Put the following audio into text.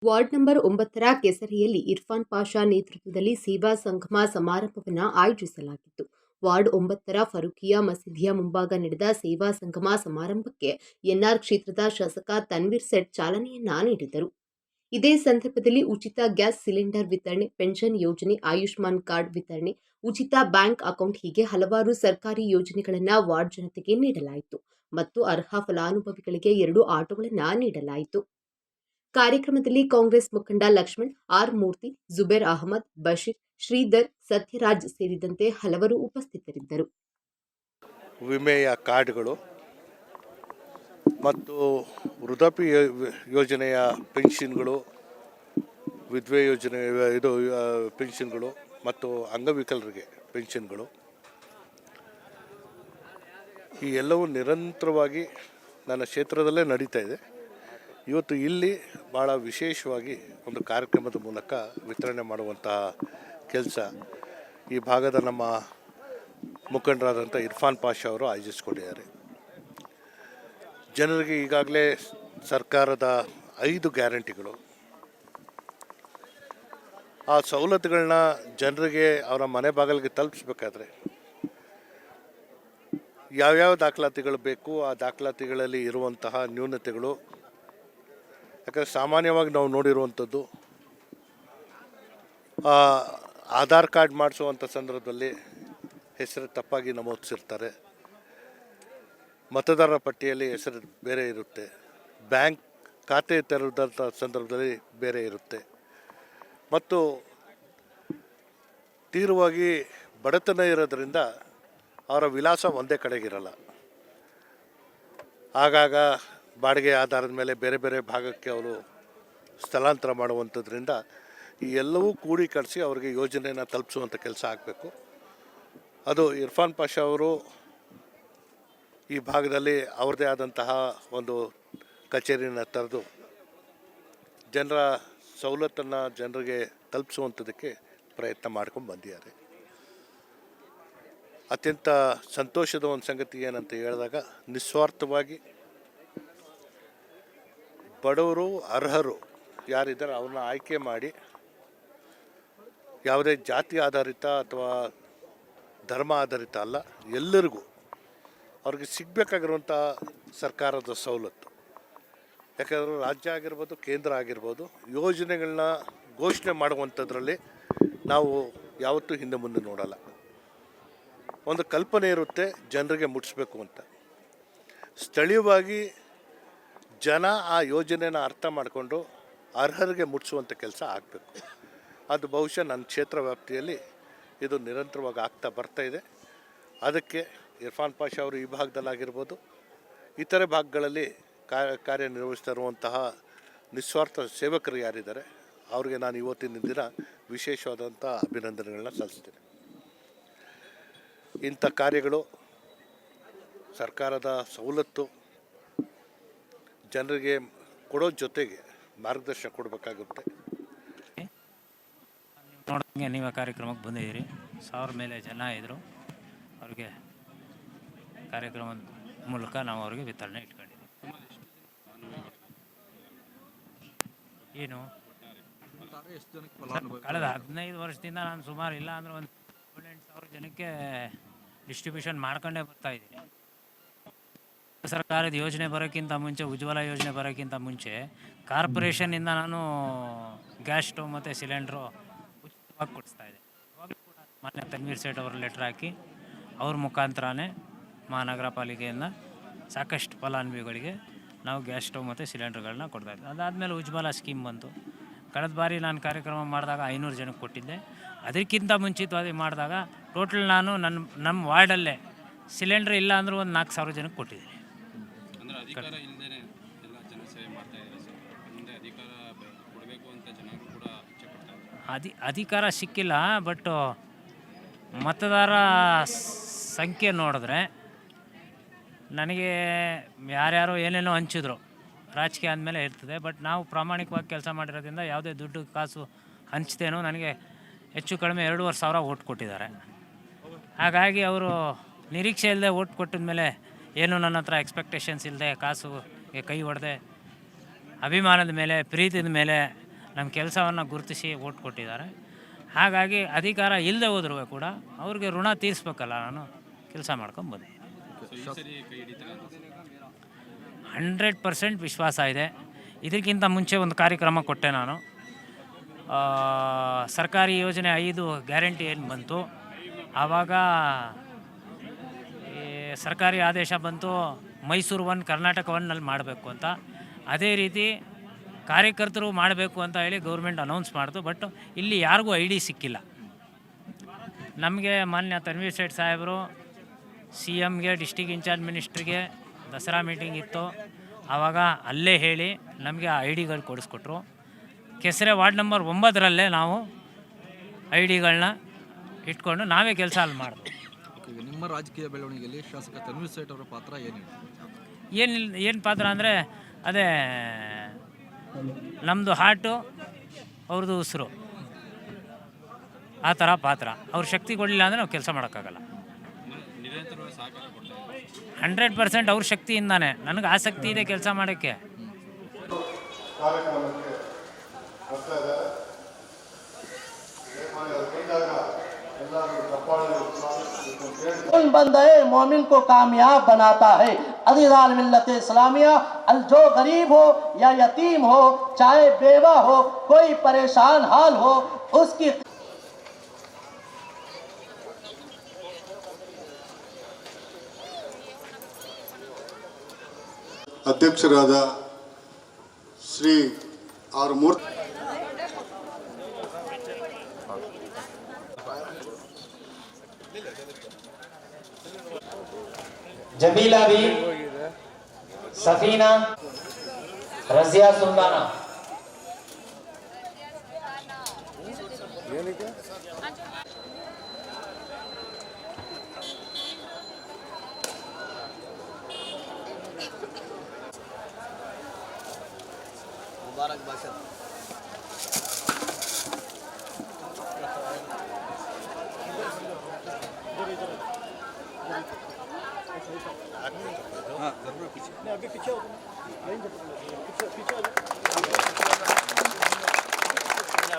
Ward number 9ರ ಕೆಸರಿಯಲ್ಲಿ Irfan Pasha ನೇತೃತ್ವದಲ್ಲಿ ಸೇವಾ ಸಂಗಮ ಸಮಾರಂಭವನ್ನು ಆಯೋಜಿಸಲಾಗಿತ್ತು. ವಾರ್ಡ್ 9ರ ಫರೂಕಿಯಾ ಮಸೀದಿಯ ಮುಂಭಾಗ ನಡೆದ ಸೇವಾ ಸಂಗಮ ಸಮಾರಂಭಕ್ಕೆ ಎನ್ಆರ್ ಕ್ಷೇತ್ರದ ಶಾಸಕ ತನ್ವೀರ್ ಸೇಠ್ ಚಾಲನೆಯನ್ನ ನೀಡಿದರು. ಇದೇ ಸಂದರ್ಭದಲ್ಲಿ ಉಚಿತ ಗ್ಯಾಸ್ ಸಿಲಿಂಡರ್ ವಿತರಣೆ, ಪೆನ್ಷನ್ ಯೋಜನೆ, ಆಯುಷ್ಮಾನ್ ಕಾರ್ಡ್ ವಿತರಣೆ, ಉಚಿತ ಬ್ಯಾಂಕ್ ಅಕೌಂಟ್ ಹೀಗೆ ಹಲವಾರು ಸರ್ಕಾರಿ ಯೋಜನೆಗಳನ್ನು ವಾರ್ಡ್ ಜನತೆಗೆ ನೀಡಲಾಯಿತು ಮತ್ತು ಅರ್ಹ ಫಲಾನುಭವಿಗಳಿಗೆ 2 ಆಟೋಗಳನ್ನು ನೀಡಲಾಯಿತು. ಕಾರ್ಯಕ್ರಮದಲ್ಲಿ ಕಾಂಗ್ರೆಸ್ ಮುಖಂಡ ಲಕ್ಷ್ಮಣ್, ಆರ್ ಮೂರ್ತಿ, ಜುಬೇರ್ ಅಹಮದ್, ಬಶೀರ್, ಶ್ರೀಧರ್, ಸತ್ಯರಾಜ್ ಸೇರಿದಂತೆ ಹಲವರು ಉಪಸ್ಥಿತರಿದ್ದರು. ವಿಮೆಯ ಕಾರ್ಡ್ಗಳು ಮತ್ತು ವೃದ್ಧಾಪ್ಯ ಯೋಜನೆಯ ಪೆನ್ಷನ್ಗಳು, ವಿಧವೆ ಯೋಜನೆ ಪೆನ್ಷನ್ಗಳು ಮತ್ತು ಅಂಗವಿಕಲರಿಗೆ ಪೆನ್ಷನ್ಗಳು ಈ ಎಲ್ಲವೂ ನಿರಂತರವಾಗಿ ನನ್ನ ಕ್ಷೇತ್ರದಲ್ಲೇ ನಡೀತಾ ಇದೆ. ಇವತ್ತು ಇಲ್ಲಿ ಭಾಳ ವಿಶೇಷವಾಗಿ ಒಂದು ಕಾರ್ಯಕ್ರಮದ ಮೂಲಕ ವಿತರಣೆ ಮಾಡುವಂತಹ ಕೆಲಸ ಈ ಭಾಗದ ನಮ್ಮ ಮುಖಂಡರಾದಂಥ ಇರ್ಫಾನ್ ಪಾಷಾ ಅವರು ಆಯೋಜಿಸಿಕೊಂಡಿದ್ದಾರೆ. ಜನರಿಗೆ ಈಗಾಗಲೇ ಸರ್ಕಾರದ 5 ಗ್ಯಾರಂಟಿಗಳು, ಆ ಸವಲತ್ತುಗಳನ್ನ ಜನರಿಗೆ ಅವರ ಮನೆ ಬಾಗಿಲಿಗೆ ತಲುಪಿಸ್ಬೇಕಾದ್ರೆ ಯಾವ್ಯಾವ ದಾಖಲಾತಿಗಳು ಬೇಕು, ಆ ದಾಖಲಾತಿಗಳಲ್ಲಿ ಇರುವಂತಹ ನ್ಯೂನತೆಗಳು, ಯಾಕಂದರೆ ಸಾಮಾನ್ಯವಾಗಿ ನಾವು ನೋಡಿರುವಂಥದ್ದು ಆಧಾರ್ ಕಾರ್ಡ್ ಮಾಡಿಸುವಂಥ ಸಂದರ್ಭದಲ್ಲಿ ಹೆಸರು ತಪ್ಪಾಗಿ ನಮೂದಿಸಿರ್ತಾರೆ, ಮತದಾರರ ಪಟ್ಟಿಯಲ್ಲಿ ಹೆಸರು ಬೇರೆ ಇರುತ್ತೆ, ಬ್ಯಾಂಕ್ ಖಾತೆ ತೆರೆದಂಥ ಸಂದರ್ಭದಲ್ಲಿ ಬೇರೆ ಇರುತ್ತೆ ಮತ್ತು ತೀವ್ರವಾಗಿ ಬಡತನ ಇರೋದರಿಂದ ಅವರ ವಿಳಾಸ ಒಂದೇ ಕಡೆಗಿರಲ್ಲ. ಆಗಾಗ ಬಾಡಿಗೆ ಆಧಾರದ ಮೇಲೆ ಬೇರೆ ಬೇರೆ ಭಾಗಕ್ಕೆ ಅವರು ಸ್ಥಳಾಂತರ ಮಾಡುವಂಥದ್ರಿಂದ ಈ ಎಲ್ಲವೂ ಕೂಡಿಕಳಿಸಿ ಅವರಿಗೆ ಯೋಜನೆಯನ್ನು ತಲುಪಿಸುವಂಥ ಕೆಲಸ ಆಗಬೇಕು. ಅದು ಇರ್ಫಾನ್ ಪಾಷಾ ಅವರು ಈ ಭಾಗದಲ್ಲಿ ಅವ್ರದ್ದೇ ಆದಂತಹ ಒಂದು ಕಚೇರಿಯನ್ನು ತೆರೆದು ಜನರ ಸವಲತ್ತನ್ನು ಜನರಿಗೆ ತಲುಪಿಸುವಂಥದ್ದಕ್ಕೆ ಪ್ರಯತ್ನ ಮಾಡ್ಕೊಂಡು ಬಂದಿದ್ದಾರೆ. ಅತ್ಯಂತ ಸಂತೋಷದ ಒಂದು ಸಂಗತಿ ಏನಂತ ಹೇಳಿದಾಗ, ನಿಸ್ವಾರ್ಥವಾಗಿ ಬಡವರು, ಅರ್ಹರು ಯಾರಿದ್ದಾರೆ ಅವ್ರನ್ನ ಆಯ್ಕೆ ಮಾಡಿ ಯಾವುದೇ ಜಾತಿ ಆಧಾರಿತ ಅಥವಾ ಧರ್ಮ ಆಧಾರಿತ ಅಲ್ಲ, ಎಲ್ಲರಿಗೂ ಅವ್ರಿಗೆ ಸಿಗಬೇಕಾಗಿರುವಂಥ ಸರ್ಕಾರದ ಸವಲತ್ತು, ಯಾಕಂದರೆ ರಾಜ್ಯ ಆಗಿರ್ಬೋದು, ಕೇಂದ್ರ ಆಗಿರ್ಬೋದು, ಯೋಜನೆಗಳನ್ನ ಘೋಷಣೆ ಮಾಡುವಂಥದ್ರಲ್ಲಿ ನಾವು ಯಾವತ್ತೂ ಹಿಂದೆ ಮುಂದೆ ನೋಡಲ್ಲ. ಒಂದು ಕಲ್ಪನೆ ಇರುತ್ತೆ ಜನರಿಗೆ ಮುಟ್ಟಿಸ್ಬೇಕು ಅಂತ. ಸ್ಥಳೀಯವಾಗಿ ಜನ ಆ ಯೋಜನೆನ ಅರ್ಥ ಮಾಡಿಕೊಂಡು ಅರ್ಹರಿಗೆ ಮುಟ್ಟಿಸುವಂಥ ಕೆಲಸ ಆಗಬೇಕು. ಅದು ಬಹುಶಃ ನನ್ನ ಕ್ಷೇತ್ರ ವ್ಯಾಪ್ತಿಯಲ್ಲಿ ಇದು ನಿರಂತರವಾಗಿ ಆಗ್ತಾ ಬರ್ತಾ ಇದೆ. ಅದಕ್ಕೆ ಇರ್ಫಾನ್ ಪಾಷಾ ಅವರು ಈ ಭಾಗದಲ್ಲಾಗಿರ್ಬೋದು, ಇತರೆ ಭಾಗಗಳಲ್ಲಿ ಕಾರ್ಯನಿರ್ವಹಿಸ್ತಾ ಇರುವಂತಹ ನಿಸ್ವಾರ್ಥ ಸೇವಕರು ಯಾರಿದ್ದಾರೆ ಅವ್ರಿಗೆ ನಾನು ಇವತ್ತಿನ ದಿನ ವಿಶೇಷವಾದಂಥ ಅಭಿನಂದನೆಗಳನ್ನ ಸಲ್ಲಿಸ್ತೀನಿ. ಇಂಥ ಕಾರ್ಯಗಳು ಸರ್ಕಾರದ ಸವಲತ್ತು ಜನರಿಗೆ ಕೊಡೋ ಜೊತೆಗೆ ಮಾರ್ಗದರ್ಶನ ಕೊಡಬೇಕಾಗುತ್ತೆ. ನೋಡೋಂಗೆ ನೀವು ಕಾರ್ಯಕ್ರಮಕ್ಕೆ ಬಂದಿದ್ದೀರಿ, 1000 ಮೇಲೆ ಜನ ಇದ್ದರು. ಅವ್ರಿಗೆ ಕಾರ್ಯಕ್ರಮದ ಮೂಲಕ ನಾವು ಅವ್ರಿಗೆ ವಿತರಣೆ ಇಟ್ಕೊಂಡಿದ್ದೀವಿ. ಏನು ಕಳೆದ 15 ವರ್ಷದಿಂದ ನಾನು ಸುಮಾರು ಇಲ್ಲ ಅಂದರೆ ಒಂದು 7,000-8,000 ಜನಕ್ಕೆ ಡಿಸ್ಟ್ರಿಬ್ಯೂಷನ್ ಮಾಡ್ಕೊಂಡೇ ಬರ್ತಾ ಇದ್ದೀನಿ. ಸರ್ಕಾರದ ಯೋಜನೆ ಬರೋಕ್ಕಿಂತ ಮುಂಚೆ, ಉಜ್ವಲ ಯೋಜನೆ ಬರೋಕ್ಕಿಂತ ಮುಂಚೆ ಕಾರ್ಪೊರೇಷನ್ನಿಂದ ನಾನು ಗ್ಯಾಸ್ ಸ್ಟವ್ ಮತ್ತು ಸಿಲಿಂಡ್ರು ಉಚಿತವಾಗಿ ಕೊಡಿಸ್ತಾಯಿದ್ದೆ. ಮೊನ್ನೆ ತನ್ವೀರ್ ಸೇಠ್ ಅವರು ಲೆಟ್ರ್ ಹಾಕಿ ಅವ್ರ ಮುಖಾಂತರನೇ ಮಹಾನಗರ ಪಾಲಿಕೆಯಿಂದ ಸಾಕಷ್ಟು ಫಲಾನುಭವಿಗಳಿಗೆ ನಾವು ಗ್ಯಾಸ್ ಸ್ಟವ್ ಮತ್ತು ಸಿಲಿಂಡರ್ಗಳನ್ನ ಕೊಡ್ತಾಯಿದ್ದೆ. ಅದಾದಮೇಲೆ ಉಜ್ವಲ ಸ್ಕೀಮ್ ಬಂತು. ಕಳೆದ ಬಾರಿ ನಾನು ಕಾರ್ಯಕ್ರಮ ಮಾಡಿದಾಗ 500 ಜನಕ್ಕೆ ಕೊಟ್ಟಿದ್ದೆ. ಅದಕ್ಕಿಂತ ಮುಂಚಿತವಾಗಿ ಮಾಡಿದಾಗ ಟೋಟಲ್ ನಾನು ನಮ್ಮ ವಾರ್ಡಲ್ಲೇ ಸಿಲಿಂಡ್ರ್ ಇಲ್ಲ ಅಂದರೂ ಒಂದು 4,000 ಜನಕ್ಕೆ ಕೊಟ್ಟಿದ್ದೀನಿ. ಅಧಿಕಾರ ಸಿಕ್ಕಿಲ್ಲ, ಬಟ್ ಮತದಾರ ಸಂಖ್ಯೆ ನೋಡಿದ್ರೆ ನನಗೆ ಯಾರ್ಯಾರೋ ಏನೇನೋ ಹಂಚಿದ್ರು, ರಾಜಕೀಯ ಅಂದಮೇಲೆ ಇರ್ತದೆ. ಬಟ್ ನಾವು ಪ್ರಾಮಾಣಿಕವಾಗಿ ಕೆಲಸ ಮಾಡಿರೋದ್ರಿಂದ ಯಾವುದೇ ದುಡ್ಡು ಕಾಸು ಹಂಚ್ತೇನೋ ನನಗೆ ಹೆಚ್ಚು ಕಡಿಮೆ 2,500 ಓಟ್ ಕೊಟ್ಟಿದ್ದಾರೆ. ಹಾಗಾಗಿ ಅವರು ನಿರೀಕ್ಷೆ ಇಲ್ಲದೆ ಓಟ್ ಕೊಟ್ಟಿದ ಮೇಲೆ ಏನು ನನ್ನ ಹತ್ರ ಎಕ್ಸ್ಪೆಕ್ಟೇಷನ್ಸ್ ಇಲ್ಲದೆ, ಕಾಸುಗೆ ಕೈ ಹೊಡೆದೆ, ಅಭಿಮಾನದ ಮೇಲೆ, ಪ್ರೀತಿದ ಮೇಲೆ ನಮ್ಮ ಕೆಲಸವನ್ನು ಗುರುತಿಸಿ ಓಟ್ ಕೊಟ್ಟಿದ್ದಾರೆ. ಹಾಗಾಗಿ ಅಧಿಕಾರ ಇಲ್ಲದೆ ಹೋದ್ರೂ ಕೂಡ ಅವ್ರಿಗೆ ಋಣ ತೀರಿಸ್ಬೇಕಲ್ಲ, ನಾನು ಕೆಲಸ ಮಾಡ್ಕೊಂಡು 100% ವಿಶ್ವಾಸ ಇದೆ. ಇದಕ್ಕಿಂತ ಮುಂಚೆ ಒಂದು ಕಾರ್ಯಕ್ರಮ ಕೊಟ್ಟೆ ನಾನು. ಸರ್ಕಾರಿ ಯೋಜನೆ 5 ಗ್ಯಾರಂಟಿ ಏನು ಬಂತು, ಆವಾಗ ಈ ಸರ್ಕಾರಿ ಆದೇಶ ಬಂತು ಮೈಸೂರು 1 ಕರ್ನಾಟಕ 1ನಲ್ಲಿ ಮಾಡಬೇಕು ಅಂತ. ಅದೇ ರೀತಿ ಕಾರ್ಯಕರ್ತರು ಮಾಡಬೇಕು ಅಂತ ಹೇಳಿ ಗೌರ್ಮೆಂಟ್ ಅನೌನ್ಸ್ ಮಾಡ್ತು. ಬಟ್ ಇಲ್ಲಿ ಯಾರಿಗೂ ID ಸಿಕ್ಕಿಲ್ಲ. ನಮಗೆ ಮಾನ್ಯ ತನ್ವೀರ್ ಸೇಠ್ ಸಾಹೇಬರು CMಗೆ, ಡಿಸ್ಟಿಕ್ ಇನ್ಚಾರ್ಜ್ ಮಿನಿಸ್ಟ್ರಿಗೆ ದಸರಾ ಮೀಟಿಂಗ್ ಇತ್ತು, ಆವಾಗ ಅಲ್ಲೇ ಹೇಳಿ ನಮಗೆ ಆ ID ಕೊಡಿಸ್ಕೊಟ್ರು. ಕೆಸರೆ ವಾರ್ಡ್ ನಂಬರ್ 9ರಲ್ಲೇ ನಾವು ID ಇಟ್ಕೊಂಡು ನಾವೇ ಕೆಲಸ ಅಲ್ಲಿ ಮಾಡಿದ್ವಿ. ನಿಮ್ಮ ರಾಜಕೀಯ ಬೆಳವಣಿಗೆಯಲ್ಲಿ ಶಾಸಕ ತನ್ವೀರ್ ಸೇಠ್ ಅವರ ಪಾತ್ರ ಏನು ಪಾತ್ರ ಅಂದರೆ ಅದೇ ನಮ್ಮದು ಹಾರ್ಟು, ಅವ್ರದ್ದು ಉಸಿರು, ಆ ಥರ ಪಾತ್ರ. ಅವ್ರ ಶಕ್ತಿ ಕೊಡಲಿಲ್ಲ ಅಂದರೆ ನಾವು ಕೆಲಸ ಮಾಡೋಕ್ಕಾಗಲ್ಲ. 100% ಅವ್ರ ಶಕ್ತಿಯಿಂದಾನೆ. ನನಗೆ ಆಸಕ್ತಿ ಇದೆ ಕೆಲಸ ಮಾಡೋಕ್ಕೆ. बंदे मोमिन को कामयाब बनाता है। अज़ीज़ान मिल्लत इस्लामिया, जो गरीब हो या यतीम हो, चाहे बेवा हो, कोई परेशान हाल हो, उसकी ಅಧ್ಯಕ್ಷರಾದ ಶ್ರೀ ಆರ್ ಮೂರ್ತಿ जबीला भी, सफीना, रजिया सुल्ताना, मुबारक बादशाह। हाँ, जरूर पीछे। आगे पीछे